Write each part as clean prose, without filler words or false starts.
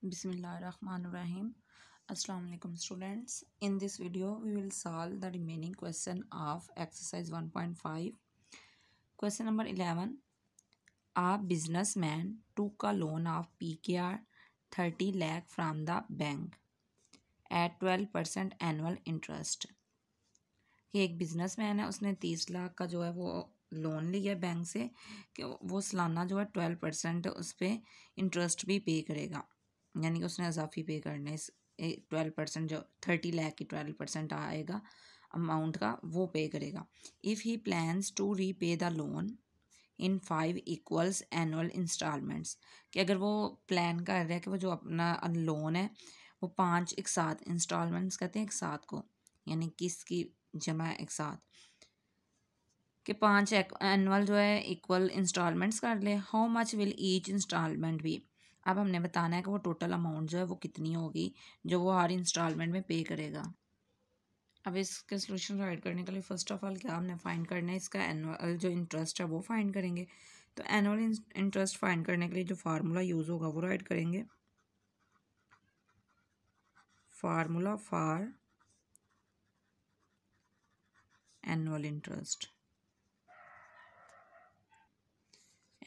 Bismillahirrahmanirrahim. Assalamu alaikum students. In this video we will solve the remaining question of exercise 1.5. Question number 11. A businessman took a loan of PKR 30 lakh from the bank at 12% annual interest. कि एक businessman है, उसने 30 लाख का जो है वो loan लिया bank से कि वो सालाना जो है 12% उस पर इंटरेस्ट भी पे करेगा, यानी कि उसने इजाफी पे करने 12% जो 30 लाख की 12% आएगा अमाउंट का वो पे करेगा। If he plans to repay the loan in 5 equals annual instalments, कि अगर वो प्लान कर रहा है कि वो जो अपना लोन है वो 5 एक साथ इंस्टॉलमेंट्स कहते हैं एक साथ को, यानी किसकी जमा एक साथ कि 5 एनुअल जो है इक्वल इंस्टॉलमेंट्स कर ले। How much will each instalment be, अब हमने बताना है कि वो टोटल अमाउंट जो है वो कितनी होगी जो वो हर इंस्टॉलमेंट में पे करेगा। अब इसके सोल्यूशन राइट करने के लिए फर्स्ट ऑफ ऑल क्या हमने फाइंड करना है, इसका एनुअल जो इंटरेस्ट है वो फाइंड करेंगे। तो एनुअल इंटरेस्ट फाइंड करने के लिए जो फार्मूला यूज़ होगा वो राइट करेंगे। Formula for annual interest,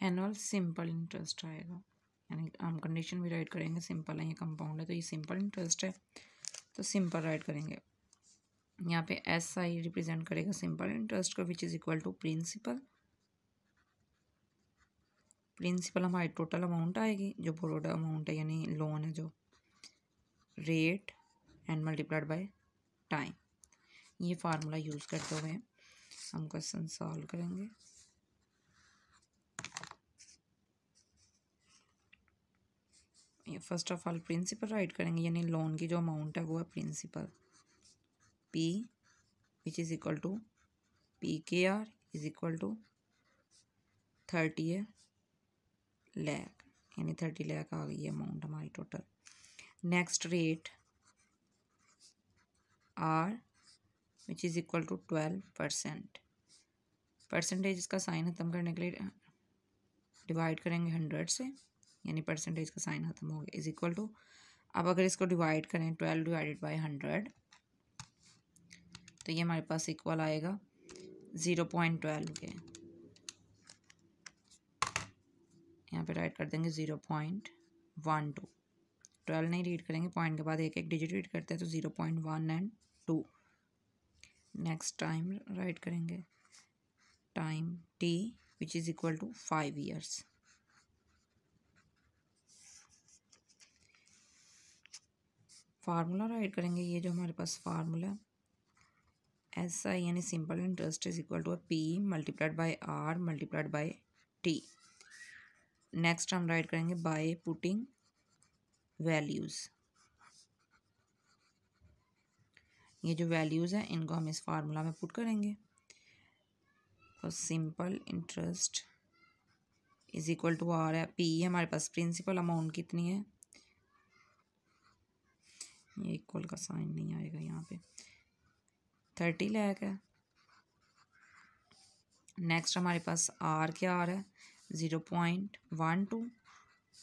annual simple interest आएगा, यानी हम कंडीशन भी राइट करेंगे सिंपल है, ये कंपाउंड है तो ये सिंपल इंटरेस्ट है तो सिंपल राइट करेंगे। यहाँ पे एस आई रिप्रेजेंट करेगा सिंपल इंटरेस्ट को, which is equal to principal. Principal हमारी टोटल अमाउंट आएगी जो बोरोड अमाउंट है यानी लोन है जो, rate and multiplied by time. ये फार्मूला यूज़ करते हुए हम क्वेश्चन सॉल्व करेंगे। ये first of all principal write करेंगे, यानी लोन की जो अमाउंट है वो है principal P which is equal to PKR is equal to 30 lakh, यानी 30 लाख आ गई है अमाउंट हमारी total. Next rate R which is equal to 12%। Percentage इसका साइन खत्म करने के लिए डिवाइड करेंगे 100 से, यानी परसेंटेज का साइन खत्म हो गया, इज इक्वल टू। अब अगर इसको डिवाइड करें 12 डिवाइडेड बाय 100 तो ये हमारे पास इक्वल आएगा 0.12 के। यहाँ पे राइट कर देंगे 0.12। 12 नहीं रीड करेंगे, पॉइंट के बाद एक एक डिजिट रीड करते हैं तो 0.1 एंड 2। नेक्स्ट टाइम राइट करेंगे time T which is equal to 5 years. Formula write करेंगे, ये जो हमारे पास फार्मूला एस आई यानी simple interest is equal to P multiplied by R multiplied by T। Next हम राइट करेंगे बाय पुटिंग वैल्यूज़। ये जो वैल्यूज़ हैं इनको हम इस फार्मूला में पुट करेंगे। तो simple interest is equal to R है, P हमारे पास प्रिंसिपल अमाउंट कितनी है, ये इक्वल का साइन नहीं आएगा यहाँ पे, 30 लाख है। नेक्स्ट हमारे पास R क्या आ रहा है 0.12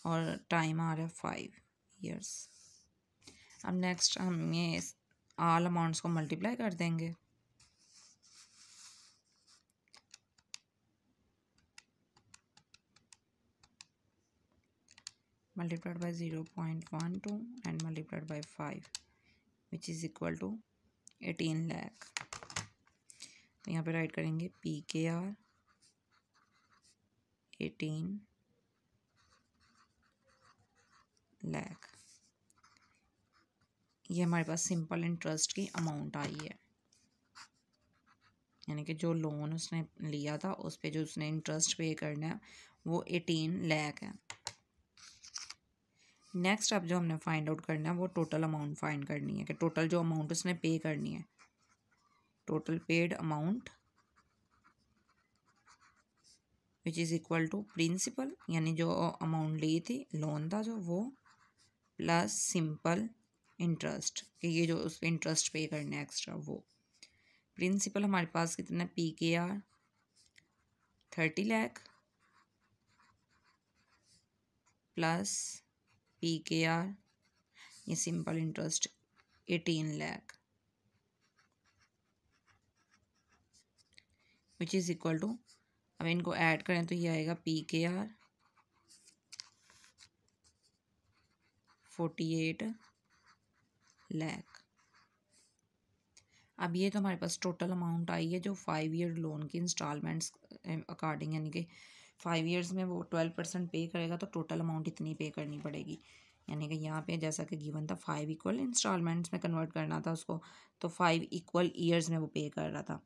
और टाइम आ रहा है 5 ईयर्स। अब नेक्स्ट हम ये ऑल अमाउंट्स को मल्टीप्लाई कर देंगे। Multiplied by 0.12 and multiplied by 5 which is equal to 18 lakh. तो यहाँ पे राइट करेंगे PKR 18 लाख। ये हमारे पास सिंपल इंटरेस्ट की अमाउंट आई है, यानी कि जो लोन उसने लिया था उस पे जो उसने इंटरेस्ट पे करना है वो 18 लाख है। नेक्स्ट अब जो हमने फाइंड आउट करना है वो टोटल अमाउंट फाइंड करनी है कि टोटल जो अमाउंट उसने पे करनी है, total paid amount which is equal to principal, यानी जो अमाउंट ली थी लोन था जो वो, प्लस सिंपल इंटरेस्ट कि ये जो उस इंटरेस्ट पे करना है एक्स्ट्रा वो। प्रिंसिपल हमारे पास कितना PKR 30 लाख प्लस PKR ये simple interest 18 lakh which is equal to, अब इनको ऐड करें तो ये आएगा PKR 48 लाख। अब ये तो हमारे पास टोटल अमाउंट आई है जो 5 ईयर लोन की इंस्टॉलमेंट्स अकॉर्डिंग, यानी कि 5 ईयर्स में वो 12% पे करेगा तो टोटल अमाउंट इतनी पे करनी पड़ेगी। यानी कि यहाँ पे जैसा कि गिवन था 5 इक्वल इंस्टॉलमेंट्स में कन्वर्ट करना था उसको, तो 5 इक्वल ईयर्स में वो पे कर रहा था।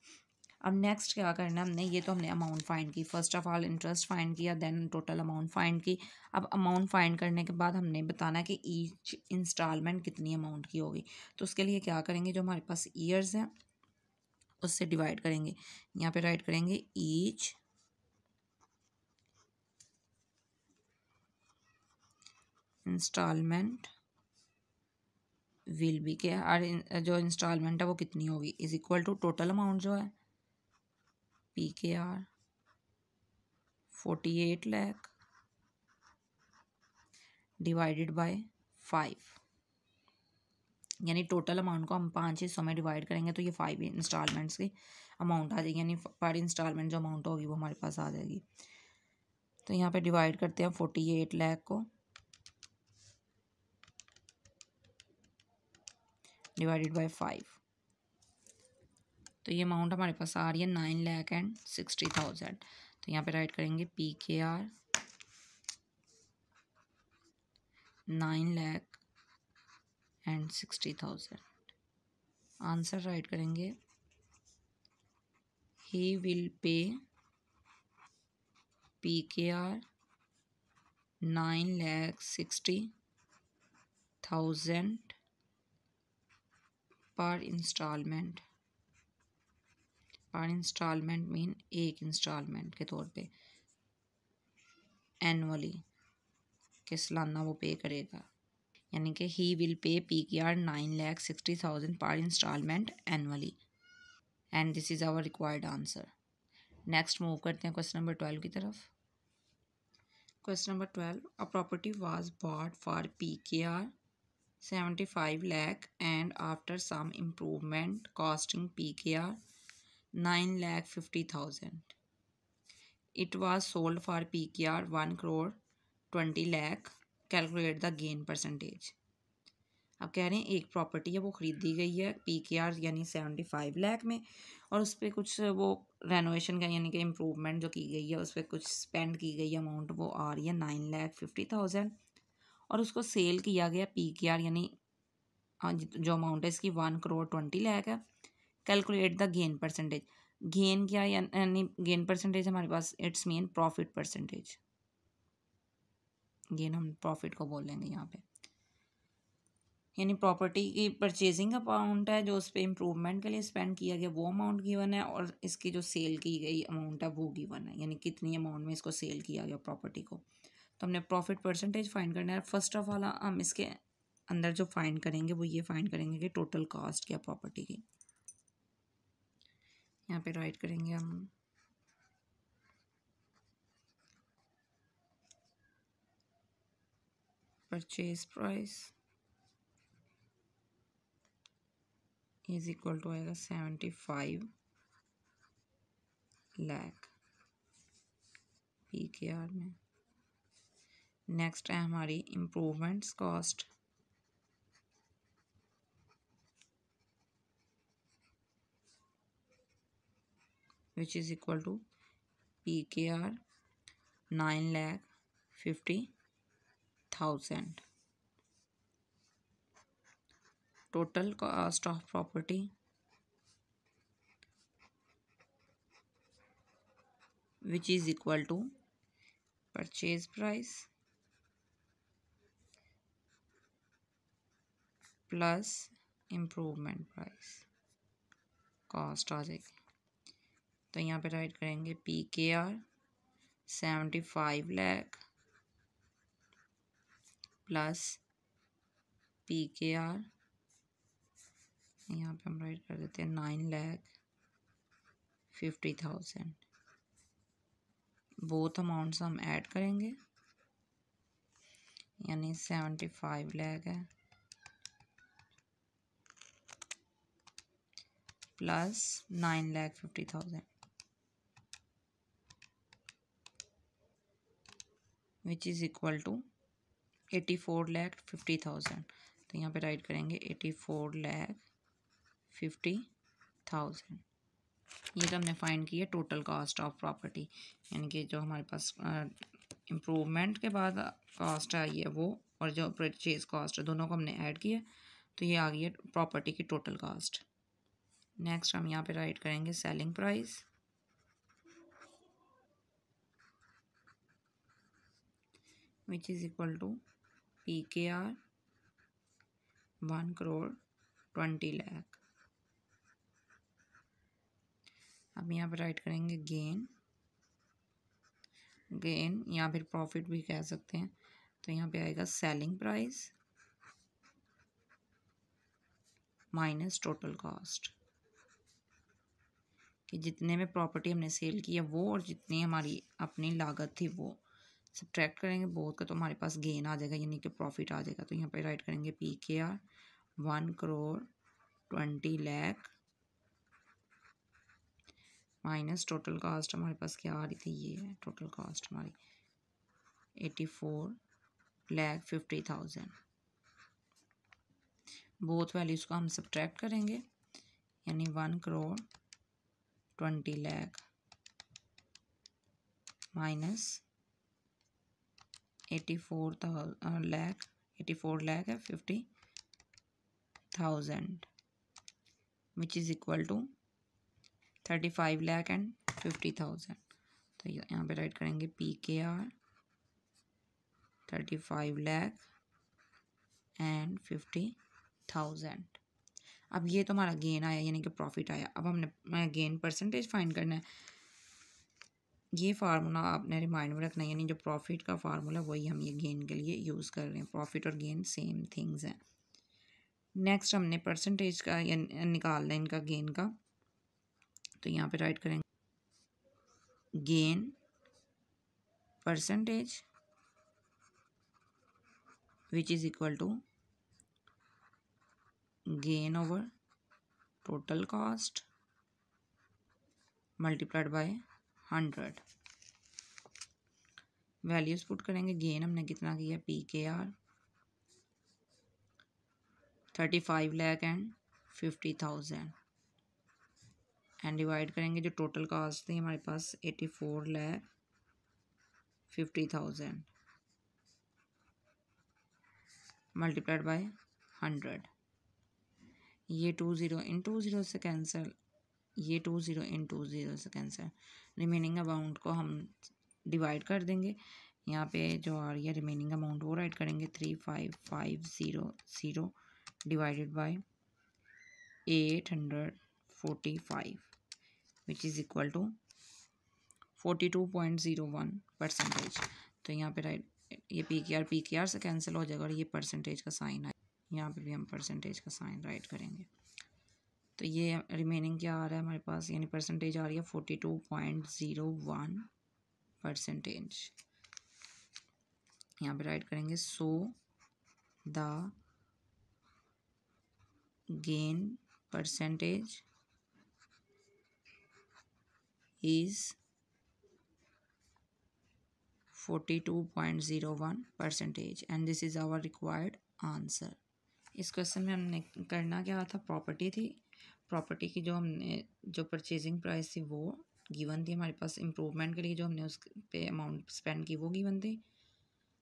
अब नेक्स्ट क्या करना है हमने, ये तो हमने अमाउंट फाइंड की, first of all interest find किया, देन टोटल अमाउंट फाइंड की। अब अमाउंट फाइंड करने के बाद हमने बताना कि ईच इंस्टॉलमेंट कितनी अमाउंट की होगी। तो उसके लिए क्या करेंगे, जो हमारे पास ईयर्स हैं उससे डिवाइड करेंगे। यहाँ पे राइट करेंगे ईच इंस्टॉलमेंट विल बी के, हर जो इंस्टॉलमेंट है वो कितनी होगी, is equal to total amount जो है PKR 48 लाख डिवाइडेड बाय 5, यानी टोटल अमाउंट को हम 5 हिस्सों में डिवाइड करेंगे तो ये 5 इंस्टॉलमेंट्स की अमाउंट आ जाएगी, यानी पर इंस्टॉलमेंट जो अमाउंट होगी वो हमारे पास आ जाएगी। तो यहाँ पे डिवाइड करते हैं 48 लाख को डिवाइडेड बाय 5, तो ये अमाउंट हमारे पास आ रही है 9,60,000। तो यहाँ पे राइट करेंगे PKR 9,60,000। आंसर राइट करेंगे ही विल पे PKR 9,60,000 पर इंस्टॉलमेंट। पर इंस्टॉलमेंट मीन एक इंस्टॉलमेंट के तौर पे, एनुअली के सालाना वो पे करेगा, यानी कि ही विल पे PKR 9,60,000 पर instalment annually, and this is our required answer. Next move करते हैं क्वेश्चन नंबर 12 की तरफ। Question number 12, a property was bought for PKR 75 lakh and after some improvement costing PKR 9,50,000. It was sold for PKR 1 crore 20 lakh. Calculate the gain percentage. अब कह रहे हैं एक property है वो ख़रीदी गई है PKR यानी 75 लाख में, और उस पर कुछ वो रेनोवेशन का यानी कि इम्प्रूवमेंट जो की गई है उस पर कुछ स्पेंड की गई अमाउंट वो आ रही है 9,50,000, और उसको सेल किया गया PKR यानी जो अमाउंट है इसकी 1 crore 20 लाख है। Calculate the gain percentage. Gain क्या है, यानी गेन परसेंटेज हमारे पास it's mean profit percentage, gain हम प्रॉफिट को बोल लेंगे यहाँ पे, यानी प्रॉपर्टी की परचेजिंग अमाउंट है जो उस पर इम्प्रूवमेंट के लिए स्पेंड किया गया वो अमाउंट गिवन है, और इसकी जो सेल की गई अमाउंट है वो गिवन है, यानी कितनी अमाउंट में इसको सेल किया गया प्रॉपर्टी को। तो हमने प्रॉफिट परसेंटेज फाइंड करना है। फर्स्ट ऑफ ऑल हम इसके अंदर जो फाइंड करेंगे वो ये फाइंड करेंगे कि टोटल कॉस्ट क्या प्रॉपर्टी की। यहाँ पे राइट करेंगे हम purchase price is equal to आएगा 75 लाख PKR में। नेक्स्ट है हमारी improvements cost, which is equal to PKR 9,50,000। Total cost of property which is equal to purchase price plus improvement price cost आ जाएगी। तो यहाँ पे राइट करेंगे PKR 75 लाख प्लस PKR, यहाँ पे हम राइट कर देते हैं 9,50,000। बोथ अमाउंट्स हम ऐड करेंगे, यानी 75 लाख है plus 9,50,000 which is equal to 84,50,000। तो यहाँ पे राइट करेंगे 84,50,000। ये तो हमने फाइंड किया टोटल कॉस्ट ऑफ प्रॉपर्टी, यानी कि जो हमारे पास इम्प्रूवमेंट के बाद कॉस्ट आई है वो, और जो परचेज कॉस्ट है, दोनों को हमने ऐड किया, तो ये आ गई है प्रॉपर्टी की टोटल कॉस्ट। नेक्स्ट हम यहाँ पे राइट करेंगे selling price, which is equal to PKR 1,20,00,000। अब यहाँ पे राइट करेंगे गेन या फिर प्रॉफिट भी कह सकते हैं। तो यहाँ पे आएगा selling price minus total cost, कि जितने में प्रॉपर्टी हमने सेल की है वो और जितनी हमारी अपनी लागत थी वो सब्ट्रैक्ट करेंगे बोथ का, तो हमारे पास गेन आ जाएगा, यानी कि प्रॉफिट आ जाएगा। तो यहाँ पे राइट करेंगे PKR 1,20,00,000 माइनस टोटल कॉस्ट हमारे पास क्या आ रही थी, ये है टोटल कॉस्ट हमारी 84,50,000। बोथ वैल्यूज़ को हम सब्ट्रैक्ट करेंगे, यानी 1,20,00,000 minus 84,50,000 which is equal to 35,50,000। तो यहाँ पे राइट करेंगे PKR 35,50,000। अब ये तो हमारा गेन आया, यानी कि प्रॉफिट आया। अब हमने गेन परसेंटेज फाइंड करना है। ये फार्मूला आपने रिमाइंड में रखना है, यानी जो प्रॉफिट का फार्मूला वही हम ये गेन के लिए यूज़ कर रहे हैं। प्रॉफिट और गेन सेम थिंग्स हैं। नेक्स्ट हमने परसेंटेज का निकालना है इनका गेन का, तो यहाँ पे राइट करेंगे gain percentage which is equal to gain over total cost multiplied by 100। Values put करेंगे। गेन हमने कितना किया, PKR 35,50,000 एंड डिवाइड करेंगे जो टोटल कॉस्ट थी हमारे पास 84,50,000 मल्टीप्लाइड बाय 100। ये 20 इन 20 से कैंसिल, ये 20 इन 20 से कैंसिल। रिमेनिंग अमाउंट को हम डिवाइड कर देंगे। यहाँ पे जो आ रही है रिमेनिंग अमाउंट वो राइट करेंगे 35,500 divided by 845 which is equal to 42.01%। तो यहाँ पे राइट ये PKR से कैंसिल हो जाएगा और ये परसेंटेज का साइन है, यहाँ पे भी हम परसेंटेज का साइन राइट करेंगे। तो ये रिमेनिंग क्या आ रहा है हमारे पास, यानी परसेंटेज आ रही है 42.01%। यहाँ पे राइट करेंगे so the gain percentage is 42.01% and this is our required answer. इस क्वेश्चन में हमने करना क्या था, प्रॉपर्टी थी। प्रॉपर्टी की जो परचेजिंग प्राइस थी वो गिवन थी हमारे पास। इम्प्रूवमेंट के लिए जो हमने उस पे अमाउंट स्पेंड की वो गिवन थी।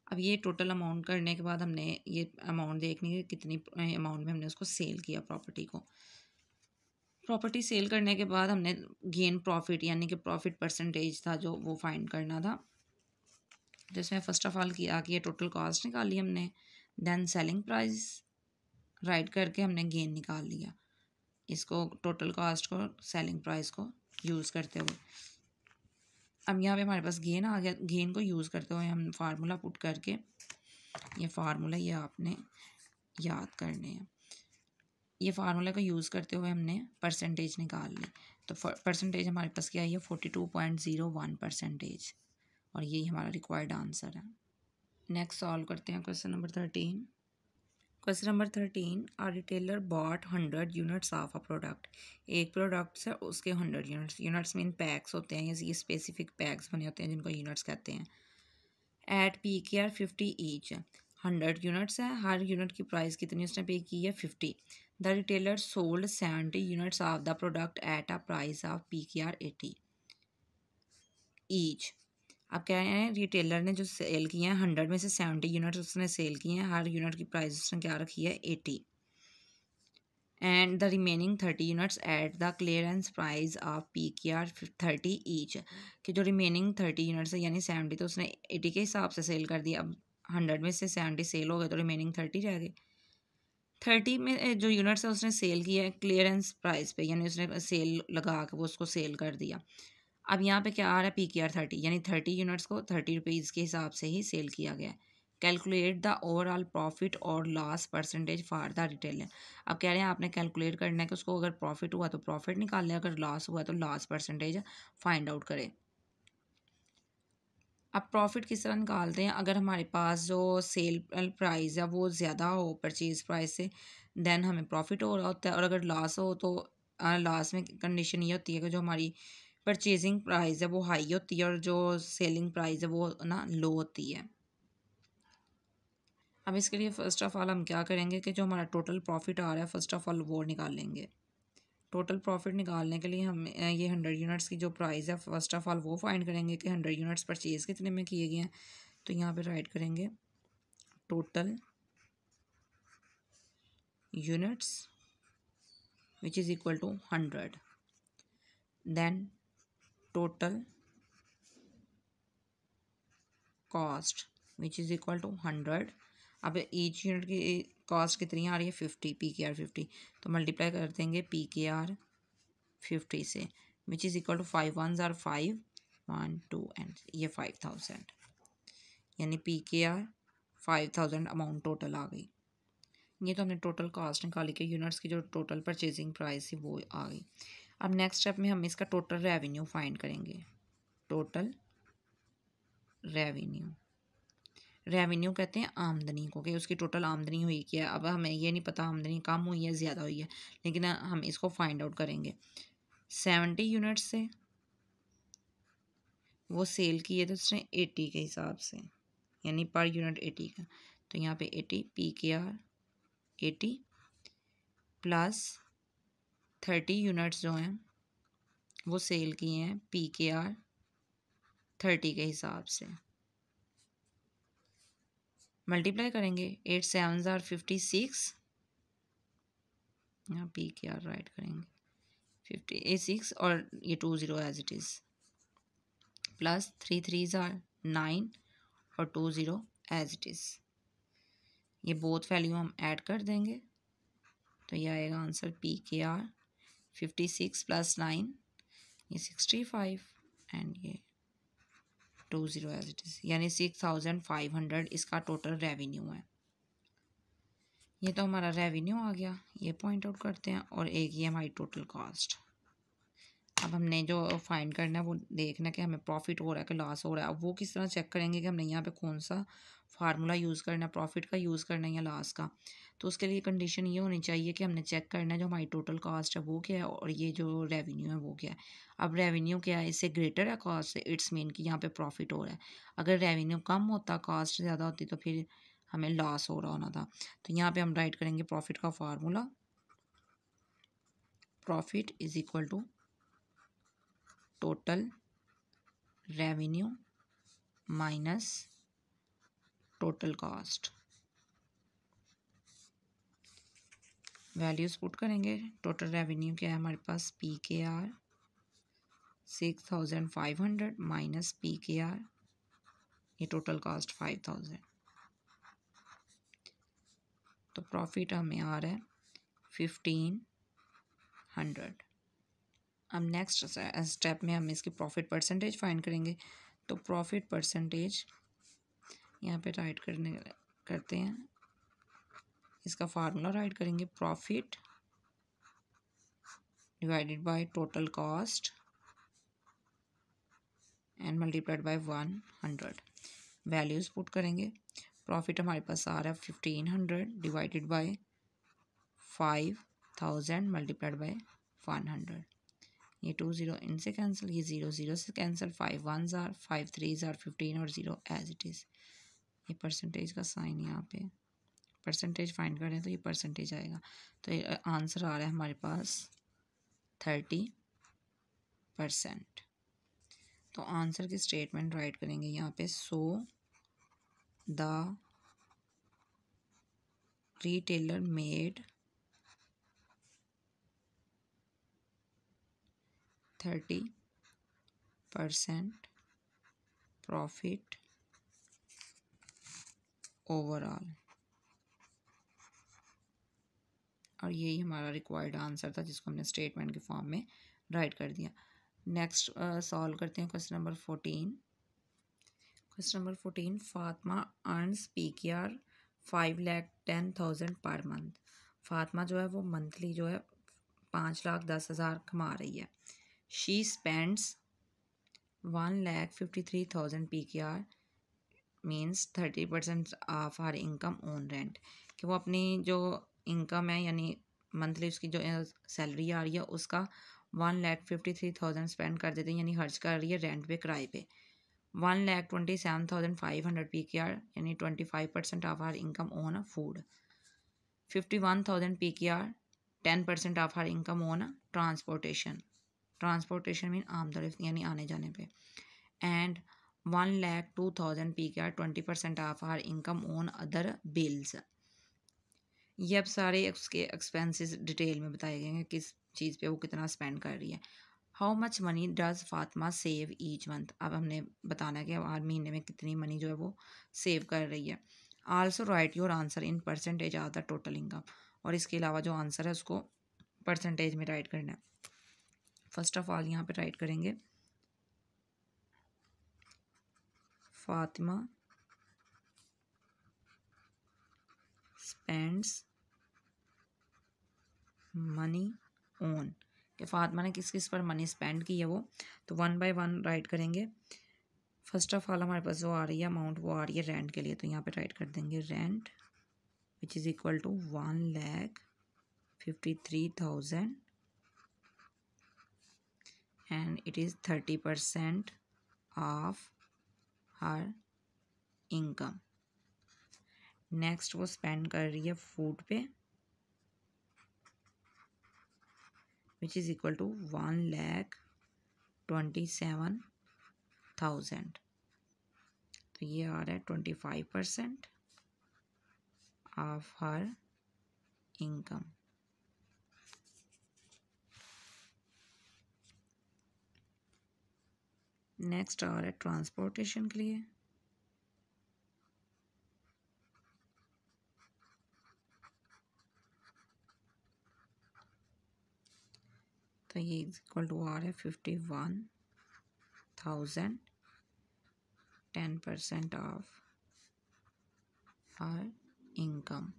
अब ये टोटल अमाउंट करने के बाद हमने ये अमाउंट देखनी है कितनी अमाउंट में हमने उसको सेल किया प्रॉपर्टी को। प्रॉपर्टी सेल करने के बाद हमने गेन प्रॉफिट यानी कि प्रॉफिट परसेंटेज था जो वो फाइंड करना था। तो इसमें फर्स्ट ऑफ ऑल किया कि ये टोटल कॉस्ट निकाली हमने, देन सेलिंग प्राइस राइट करके हमने गेन निकाल लिया। इसको टोटल कॉस्ट को सेलिंग प्राइस को यूज़ करते हुए अब यहाँ पे हमारे पास गेन आ गया। गेन को यूज़ करते हुए हम फार्मूला पुट करके ये फार्मूला ये आपने याद करने हैं। ये फार्मूला को यूज़ करते हुए हमने परसेंटेज निकाल ली। तो परसेंटेज हमारे पास क्या है 42.01% और यही हमारा रिक्वायर्ड आंसर है। नेक्स्ट सॉल्व करते हैं question number 13। Question number 13, a retailer bought 100 units of a product. एक प्रोडक्ट से उसके 100 यूनिट्स, यूनिट्स मीन पैक्स होते हैं, ये स्पेसिफिक पैक्स बने होते हैं जिनको यूनिट्स कहते हैं। एट PKR 50 ईच, 100 यूनिट्स है, हर यूनिट की प्राइस कितनी उसने पे की है 50। The retailer sold 70 units of the product at a price of PKR 80 each. अब कह रहे हैं रिटेलर ने जो सेल किए हैं 100 में से 70 यूनिट्स उसने सेल किए हैं, हर यूनिट की प्राइस उसने क्या रखी है 80। And the remaining 30 units at the clearance price of PKR 30 each, कि जो रिमेनिंग 30 यूनिट्स है यानी 70 तो उसने 80 के हिसाब से सेल कर दिया। अब 100 में से 70 सेल हो गए तो रिमेनिंग 30 रह गए। 30 में जो यूनिट्स है उसने सेल किया है क्लियरेंस प्राइस पे, यानी उसने सेल लगा के वो उसको सेल कर दिया। अब यहाँ पे क्या आ रहा है PKR 30, यानी 30 यूनिट्स को 30 रुपीज़ के हिसाब से ही सेल किया गया है। कैलकुलेट द ओवरऑल प्रॉफिट और loss percentage for the retailer. अब कह रहे हैं आपने कैलकुलेट करना है कि उसको अगर प्रॉफिट हुआ तो प्रॉफिट निकाल लें, अगर लॉस हुआ तो लॉस परसेंटेज फाइंड आउट करें। अब प्रॉफिट किस तरह निकालते हैं, अगर हमारे पास जो सेल प्राइस है वो ज़्यादा हो परचेज प्राइस से देन हमें प्रॉफिट हो रहा होता है, और अगर लॉस हो तो लॉस में कंडीशन ये होती है कि जो हमारी परचेजिंग प्राइस है वो हाई होती है और जो सेलिंग प्राइस है वो ना लो होती है। अब इसके लिए फ़र्स्ट ऑफ़ ऑल हम क्या करेंगे कि जो हमारा टोटल प्रॉफिट आ रहा है फर्स्ट ऑफ़ ऑल वो निकाल लेंगे। टोटल प्रॉफिट निकालने के लिए हम ये 100 यूनिट्स की जो प्राइस है फर्स्ट ऑफ़ ऑल वो फाइंड करेंगे कि 100 यूनिट्स परचेज़ कितने में किए गए हैं। तो यहाँ पे राइट करेंगे total units which is equal to 100, then total cost which is equal to 100। अब ईच यूनिट की कॉस्ट कितनी आ रही है 50, PKR 50, तो मल्टीप्लाई कर देंगे PKR 50 से, which is equal to 5 1s are 5 1 2 and ये 5000, यानी PKR 5000 अमाउंट टोटल आ गई। ये तो हमने टोटल कॉस्ट निकाली कि यूनिट्स की जो टोटल परचेजिंग प्राइस थी वो आ गई। अब नेक्स्ट स्टेप में हम इसका टोटल रेवेन्यू फाइंड करेंगे। टोटल रेवेन्यू, रेवेन्यू कहते हैं आमदनी को, कि उसकी टोटल आमदनी हुई क्या है। अब हमें ये नहीं पता आमदनी कम हुई है ज़्यादा हुई है, लेकिन हम इसको फाइंड आउट करेंगे। 70 यूनिट्स से वो सेल किए थे उसने 80 के हिसाब से, यानी पर यूनिट 80 का, तो यहाँ पे 80 PKR 80 प्लस 30 यूनिट्स जो हैं वो सेल किए हैं PKR 30 के हिसाब से, मल्टीप्लाई करेंगे 8 7s are 56, यहाँ PKR राइट करेंगे 56 और ये 20 as it is, plus 3 3s are 9 और 20 एज इट इज़। ये बोथ वैल्यू हम ऐड कर देंगे तो ये आएगा आंसर PKR 56 प्लस 9 ये 65 एंड ये 20 एज इट इज़, यानी 6500 इसका टोटल रेवेन्यू है। ये तो हमारा रेवेन्यू आ गया, ये पॉइंट आउट करते हैं, और एक ये हमारी टोटल कॉस्ट। अब हमने जो फाइंड करना है वो देखना है कि हमें प्रॉफिट हो रहा है कि लॉस हो रहा है। अब वो किस तरह चेक करेंगे कि हमने यहाँ पे कौन सा फार्मूला यूज़ करना है, प्रॉफिट का यूज़ करना है या लॉस का। तो उसके लिए कंडीशन ये होनी चाहिए कि हमने चेक करना है जो हमारी टोटल कॉस्ट है वो क्या है और ये जो रेवेन्यू है वो क्या है। अब रेवेन्यू क्या है, इससे ग्रेटर है कॉस्ट से, इट्स मीन कि यहाँ पे प्रॉफिट हो रहा है। अगर रेवेन्यू कम होता, कॉस्ट ज़्यादा होती, तो फिर हमें लॉस हो रहा होना था। तो यहाँ पे हम राइट करेंगे प्रॉफिट का formula, profit is equal to total revenue minus total cost. Values put करेंगे। टोटल रेवेन्यू क्या है हमारे पास, PKR 6500 माइनस PKR ये टोटल कॉस्ट 5000, तो प्रॉफिट हमें आ रहा है 1500। अब नेक्स्ट स्टेप में हम इसकी प्रॉफिट परसेंटेज फाइंड करेंगे। तो प्रॉफिट परसेंटेज यहाँ पे राइट करते हैं, इसका फार्मूला राइट करेंगे, profit divided by total cost and multiplied by 100। Values put करेंगे। प्रॉफिट हमारे पास आ रहा है 1500 डिवाइडेड बाय 5000 मल्टीप्लाइड बाय 100। ये 2 0 इनसे कैंसिल, ये 0 0 से कैंसिल, 5 1 ज़ार, 5 3 ज़ार 15 और 0 एज इट इज़। ये परसेंटेज का साइन यहाँ पे, परसेंटेज फाइंड करें तो ये परसेंटेज आएगा। तो ये आंसर आ रहा है हमारे पास 30%। तो आंसर की स्टेटमेंट राइट करेंगे यहाँ पे, so the retailer made 30% profit overall. और यही हमारा रिक्वायर्ड आंसर था जिसको हमने स्टेटमेंट के फॉर्म में राइट कर दिया। नेक्स्ट सॉल्व करते हैं question number 14। Question number 14, Fatima earns PKR 5,10,000 per month. Fatima जो है वो मंथली जो है 5,10,000 कमा रही है। She spends 1,53,000 PKR means 30% of her income on rent. कि वो अपनी जो इनकम है यानी मंथली उसकी जो सैलरी आ रही है उसका 1,53,000 स्पेंड कर देते हैं, यानी खर्च कर रही है रेंट पे, किराए पे। 1,27,500 PKR यानी 25% of her income on food. 51,000 PKR 10% of her income on transportation. Transportation mean आमदनी यानी आने जाने पे। And 1,02,000 PKR 20% of her income on other bills. ये अब सारे उसके एक्सपेंसेस डिटेल में बताए गए हैं, किस चीज़ पे वो कितना स्पेंड कर रही है। How much money does Fatima save each month. अब हमने बताना है कि हर महीने में कितनी मनी जो है वो सेव कर रही है। Also right your answer in percentage of the total income. और इसके अलावा जो आंसर है उसको परसेंटेज में राइट करना है। फर्स्ट ऑफ ऑल यहाँ पे राइट करेंगे फातिमा स्पेंड्स मनी ऑन, कि फातिमा ने किस किस पर मनी स्पेंड की है वो। तो 1 बाय 1 राइट करेंगे। फर्स्ट ऑफ ऑल हमारे पास जो आ रही है अमाउंट वो आ रही है रेंट के लिए, तो यहाँ पे राइट कर देंगे rent which is equal to 1,53,000 and it is 30% of her income. Next वो स्पेंड कर रही है फूड पे विच इज़ इक्वल टू 1,27,000। तो ये आ रहा है 25% ऑफ हर इनकम। नेक्स्ट आ रहा है ट्रांसपोर्टेशन के लिए, तो ये इक्वल टू आ रहा है 51,000 10% of her income.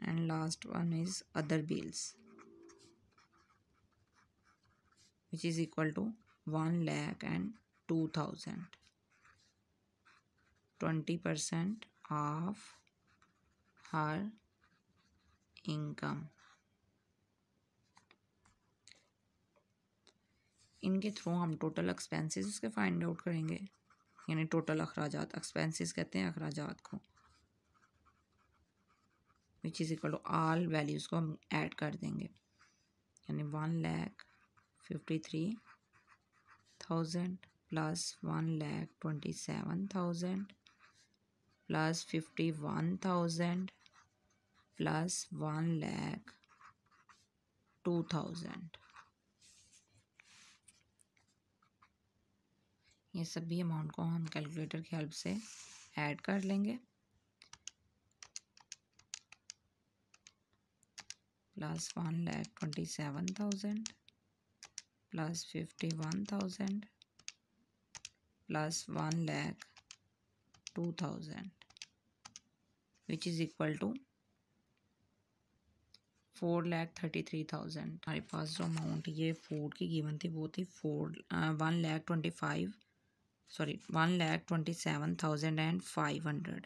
And last one is other bills which is equal to 1,02,000 20% of her income। इनके थ्रू हम टोटल एक्सपेंसेस उसके फाइंड आउट करेंगे, यानी टोटल अखराजात, एक्सपेंसेस कहते हैं अखराजात को, which is equal to all values को हम ऐड कर देंगे, यानी 1,53,000 प्लस 1,27,000 प्लस 51,000 प्लस 1,02,000। ये सभी अमाउंट को हम कैलकुलेटर की हेल्प से ऐड कर लेंगे। Plus 1,27,000 plus 51,000 plus 1,02,000 which is equal to 4,33,000। हमारे पास जो अमाउंट ये फूड की गिवन थी वो थी 1,25,000 सॉरी 1,27,500,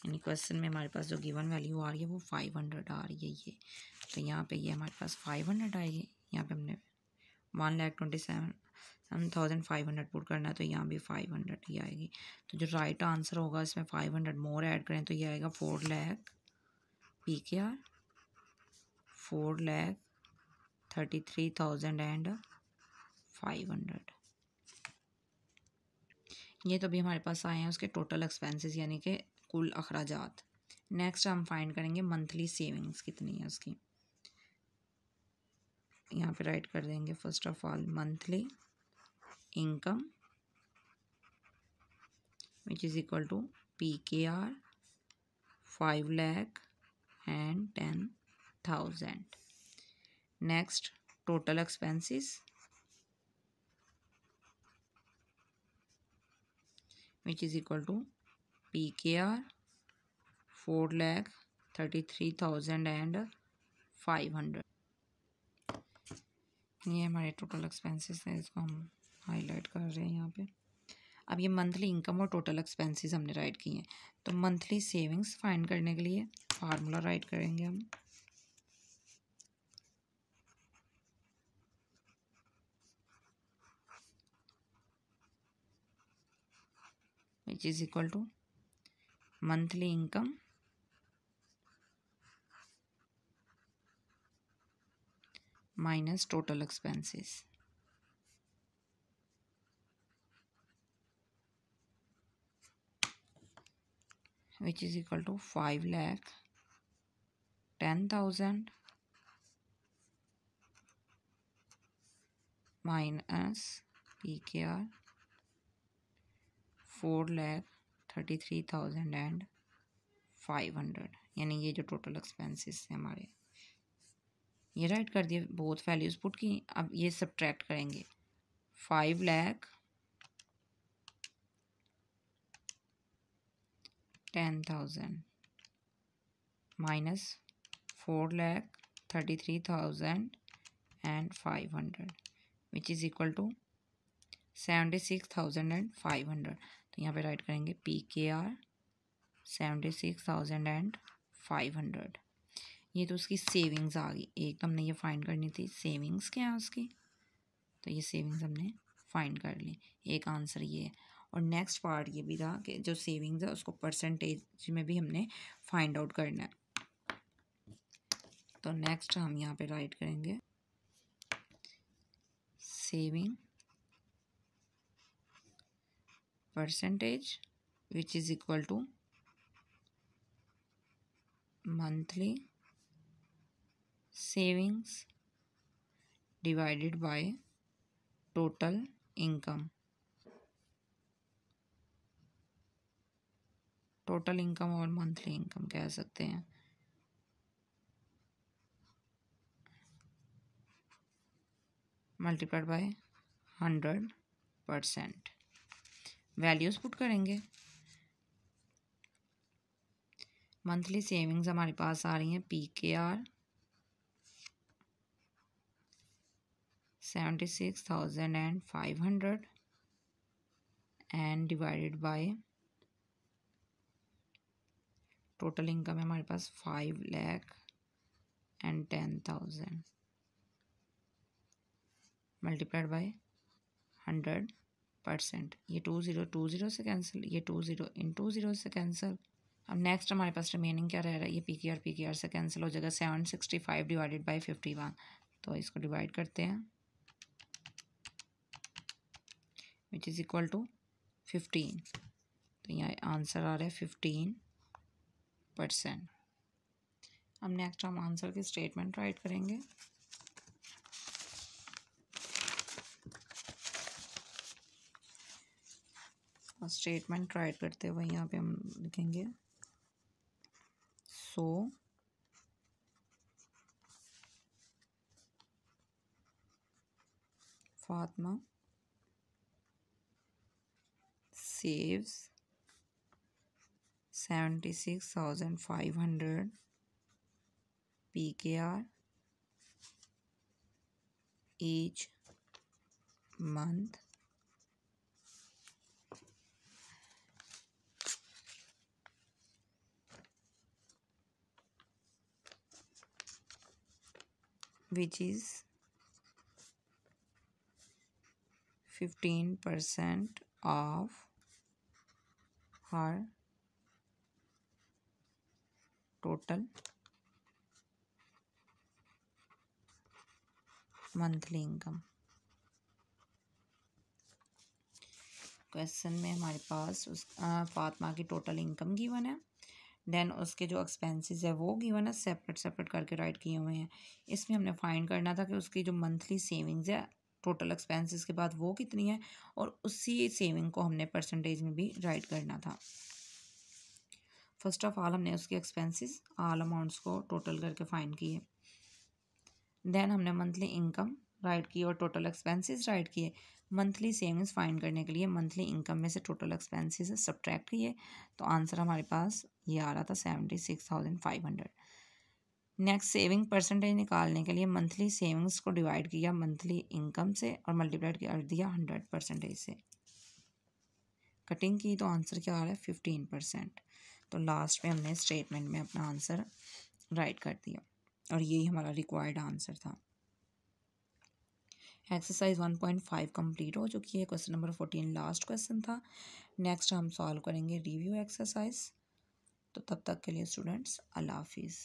यानी क्वेश्चन में हमारे पास जो गिवन वैल्यू आ रही है वो 500 आ रही है ये। तो यहाँ पे ये हमारे पास 500 आएगी। यहाँ पे हमने 1,27,500 पुट करना है तो यहाँ भी 500 ही आएगी। तो जो राइट आंसर होगा इसमें 500 मोर ऐड करें तो ये आएगा 4 लाख PKR 4,33,500। ये तो भी हमारे पास आए हैं उसके टोटल एक्सपेंसेस यानी कि कुल अखराजात। नेक्स्ट हम फाइंड करेंगे मंथली सेविंग्स कितनी है उसकी। यहाँ पे राइट कर देंगे first of all monthly income which is equal to PKR 5,10,000। Next total expenses which is equal to PKR 4,33,500। ये हमारे टोटल एक्सपेंसेस हैं, इसको हम हाईलाइट कर रहे हैं यहाँ पे। अब ये मंथली इनकम और टोटल एक्सपेंसेस हमने राइट किए हैं। तो मंथली सेविंग्स फाइंड करने के लिए फार्मूला राइट करेंगे हम। which is equal to monthly income minus total expenses, which is equal to 5,10,000 minus PKR 4,33,500, यानी ये जो टोटल एक्सपेंसेस हैं हमारे ये राइट कर दिए, बहुत वैल्यूज पुट की। अब ये सब्ट्रैक्ट करेंगे 5,10,000 minus 4,33,500 which is equal to 76,500। तो यहाँ पे राइट करेंगे PKR 76,500। ये तो उसकी सेविंग्स आ गई। एक हमने ये फाइंड करनी थी सेविंग्स क्या है उसकी, तो ये सेविंग्स हमने फाइंड कर ली। एक आंसर ये है। और नेक्स्ट पार्ट ये भी था कि जो सेविंग्स है उसको परसेंटेज में भी हमने फाइंड आउट करना है। तो नेक्स्ट हम यहाँ पे राइट करेंगे saving percentage which is equal to monthly savings divided by total income. Total income और मंथली इनकम कह सकते हैं। Multiplied by 100%। वैल्यूज पुट करेंगे। मंथली सेविंग्स हमारे पास आ रही हैं PKR 76,500 and divided by total income है हमारे पास 5,10,000 मल्टीप्लाइड बाय 100%। ये 20 से कैंसिल, ये 20 से कैंसिल। अब नेक्स्ट हमारे पास रिमेनिंग क्या रह रहा है, ये PKR से कैंसिल हो जाएगा। 765 डिवाइडेड बाय 51, तो इसको डिवाइड करते हैं विच इज़ इक्वल टू 15। तो यहाँ आंसर आ रहा है 15%। अब नेक्स्ट हम आंसर की स्टेटमेंट राइट करेंगे। स्टेटमेंट राइट करते हुए यहाँ पे हम लिखेंगे सो Fatima saves 76,500 PKR each month which is 15% of her total monthly income. Question में हमारे पास फातिमा की टोटल इनकम गिवन है, देन उसके जो एक्सपेंसेस है वो गिवन है, सेपरेट सेपरेट करके राइट किए हुए हैं। इसमें हमने फाइंड करना था कि उसकी जो मंथली सेविंग्स है टोटल एक्सपेंसेस के बाद वो कितनी है, और उसी सेविंग को हमने परसेंटेज में भी राइट करना था। फर्स्ट ऑफ ऑल हमने उसके एक्सपेंसेस ऑल अमाउंट्स को टोटल करके फाइंड किए, देन हमने मंथली इनकम राइट की और टोटल एक्सपेंसेस राइट किए। मंथली सेविंग्स फाइंड करने के लिए मंथली इनकम में से टोटल एक्सपेंसेस सब्ट्रैक्ट किए, तो आंसर हमारे पास ये आ रहा था 76,500। नेक्स्ट सेविंग परसेंटेज निकालने के लिए मंथली सेविंग्स को डिवाइड किया मंथली इनकम से और मल्टीप्लाइड कर दिया 100% से। कटिंग की तो आंसर क्या आ रहा है 15%। तो लास्ट में हमने स्टेटमेंट में अपना आंसर राइट कर दिया और यही हमारा रिक्वायर्ड आंसर था। एक्सरसाइज 1.5 कंप्लीट हो चुकी है। क्वेश्चन नंबर 14 लास्ट क्वेश्चन था। नेक्स्ट हम सॉल्व करेंगे रिव्यू एक्सरसाइज। तो तब तक के लिए स्टूडेंट्स अल्लाह हाफिज़।